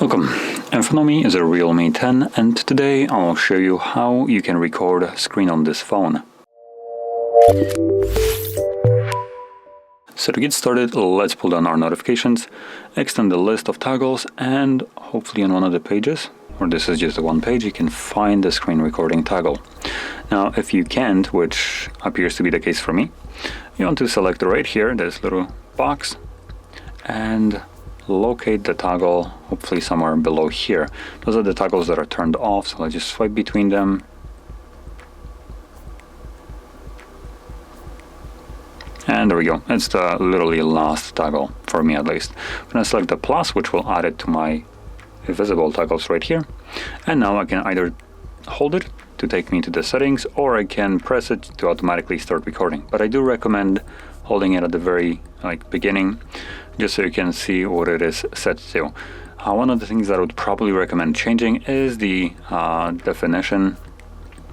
Welcome, in front of me is a REALME 10 and today I'll show you how you can record a screen on this phone. So to get started, let's pull down our notifications, extend the list of toggles, and hopefully on one of the pages, or this is just the one page, you can find the screen recording toggle. Now if you can't, which appears to be the case for me, you want to select right here, this little box, and locate the toggle hopefully somewhere below here. Those are the toggles that are turned off, so let's just swipe between them. And there we go. It's the literally last toggle, for me at least. I'm going to select the plus, which will add it to my visible toggles right here. And now I can either hold it to take me to the settings, or I can press it to automatically start recording. But I do recommend holding it at the very beginning, just so you can see what it is set to. One of the things that I would probably recommend changing is the definition.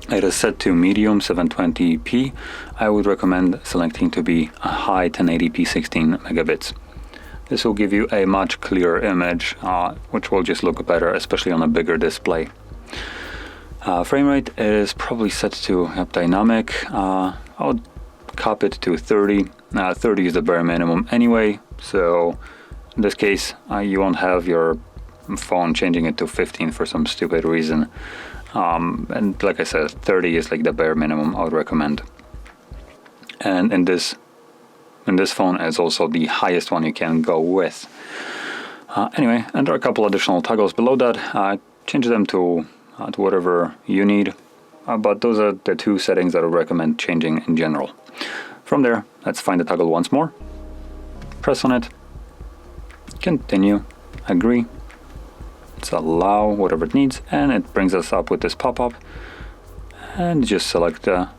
It is set to medium 720p. I would recommend selecting to be a high 1080p 16 megabits. This will give you a much clearer image, which will just look better, especially on a bigger display. Frame rate is probably set to dynamic. I would cap it to 30. 30 is the bare minimum anyway, so in this case you won't have your phone changing it to 15 for some stupid reason. And like I said, 30 is like the bare minimum I would recommend. And in this phone is also the highest one you can go with. Anyway, and there are a couple additional toggles below that. Change them to whatever you need. But those are the two settings that I would recommend changing in general. From there, let's find the toggle once more. Press on it. Continue. Agree. Let's allow whatever it needs, and it brings us up with this pop-up. And just select a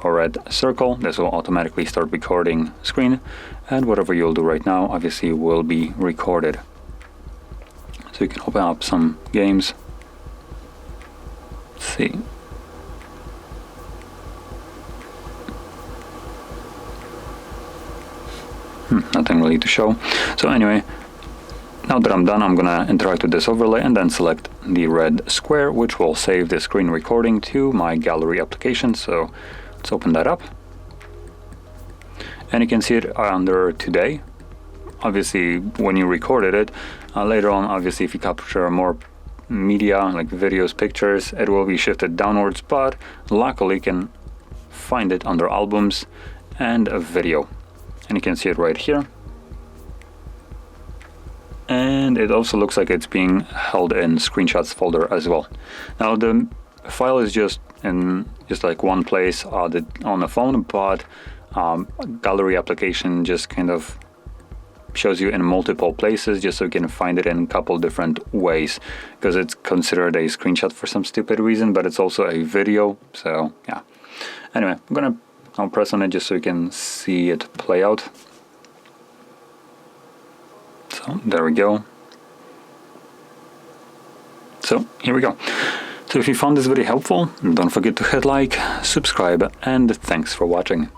red circle. This will automatically start recording screen, and whatever you'll do right now obviously will be recorded. So you can open up some games. Let's see. Nothing really to show. So anyway, now that I'm done, I'm gonna interact with this overlay and then select the red square, which will save the screen recording to my gallery application. So let's open that up. And you can see it under today. Obviously, when you recorded it, later on, obviously, if you capture more media, like videos, pictures, it will be shifted downwards, but luckily you can find it under albums and a video. And you can see it right here. And it also looks like it's being held in screenshots folder as well. Now the file is just in like one place on the phone, but gallery application just kind of shows you in multiple places, just so you can find it in a couple different ways, because it's considered a screenshot for some stupid reason, but it's also a video. So yeah. Anyway, I'll press on it just so you can see it play out. So there we go. So here we go. So if you found this video helpful, don't forget to hit like, subscribe, and thanks for watching.